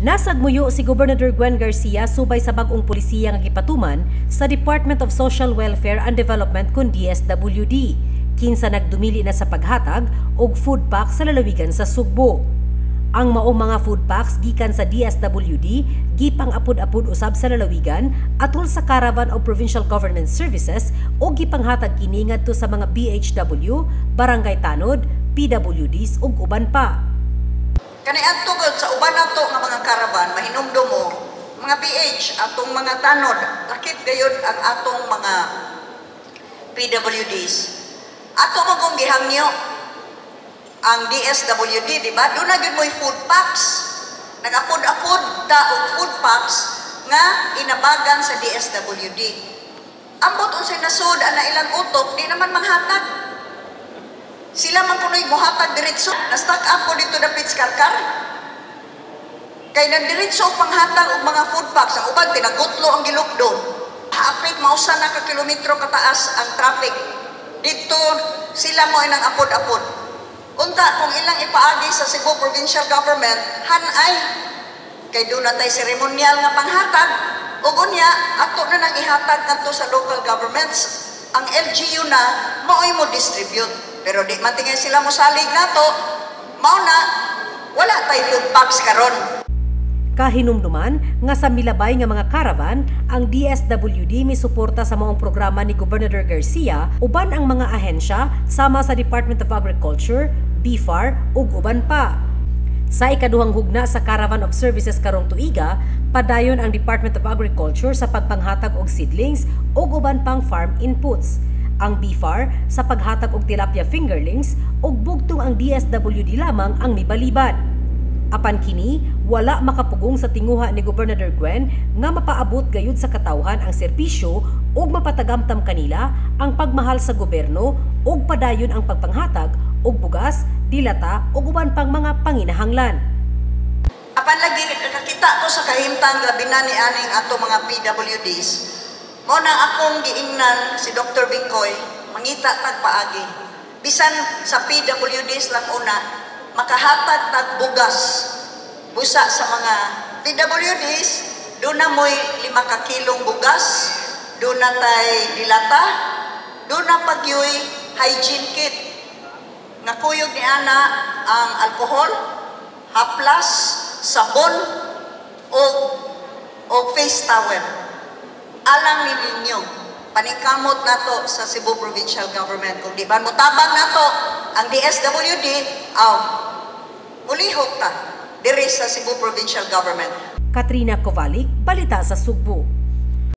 Nasagmuyo si Gobernador Gwen Garcia subay sa bag-ong pulisiya nga gipatuman sa Department of Social Welfare and Development kun DSWD, kinsa nagdumili na sa paghatag og food pack sa lalawigan sa Sugbo. Ang maong mga food packs gikan sa DSWD gipang apod-apod usab sa lalawigan atol sa Caravan of Provincial Government Services o gipanghatag kini ngadto sa mga BHW, barangay tanod, PWDs ug uban pa. Kani tugod sa uban nato nga mga caravan mahinumdum mo mga PH atong mga tanod lakip gayud ang atong mga PWDs. Ato magong gihangyo ang DSWD, di ba? Doon na gyud mo'y food packs. Nag-apod-apod ta og food packs nga inabagan sa DSWD. Ambot unsay nasud ana ilang utok di naman manghatag. Sila man kunoy mohatag diretso, na-stack up po dito na Pitskarkar. Kay nagdiretso og panghatag og mga food packs, ang uban pinagutlo ang gilukdo. Haapik mausa na ka kilometro kataas ang traffic. Dito sila mo inang apod-apod. Unta kung ilang ipaagi sa Cebu Provincial Government, hanay kay doon natay seremonyal nga panghatag ug unya ato na nang ihatag kadto sa local governments. Ang LGU na maoy mo distribute. Pero di man tingay sila mo salig nato, mao na wala tay food packs karon. Kahinumduman nga sa milabay nga mga caravan, ang DSWD misuporta sa maong programa ni Gobernador Garcia uban ang mga ahensya sama sa Department of Agriculture, BFAR ug uban pa. Sa ikaduhang hugna sa Caravan of Services karong tuiga, padayon ang Department of Agriculture sa pagpanghatag og seedlings ug uban pang farm inputs. Ang BFAR sa paghatag og tilapia fingerlings ug bugtong ang DSWD lamang ang mibalibad. Apan kini, wala makapugong sa tinguha ni Gobernador Gwen nga mapaabot gayud sa katawhan ang serbisyo ug mapatagamtam kanila ang pagmahal sa gobyerno ug padayon ang pagpanghatag og bugas, dilata ug uban pang mga panginahanglan. Apan lagi nakita ko sa kahimtang labi na ni aning ato mga PWDs. Mo nang akong giingnan si Dr. Bingkoy, mangita tag paagi. Bisan sa PWDs lang una, makahatag tag bugas. Busa sa mga PWDs, doon na mo'y 5 ka kilong bugas, doon na tay dilata, doon na pagyoy hygiene kit. Nakuyog ni ana ang alcohol, haplas, sabon, o face towel. Alang ni ninyo, paningkamot nato sa Cebu Provincial Government. Kung di ba mutabang nato ang DSWD, mulihok ta diri sa Cebu Provincial Government. Katrina Kovalik, Balita sa Sugbo.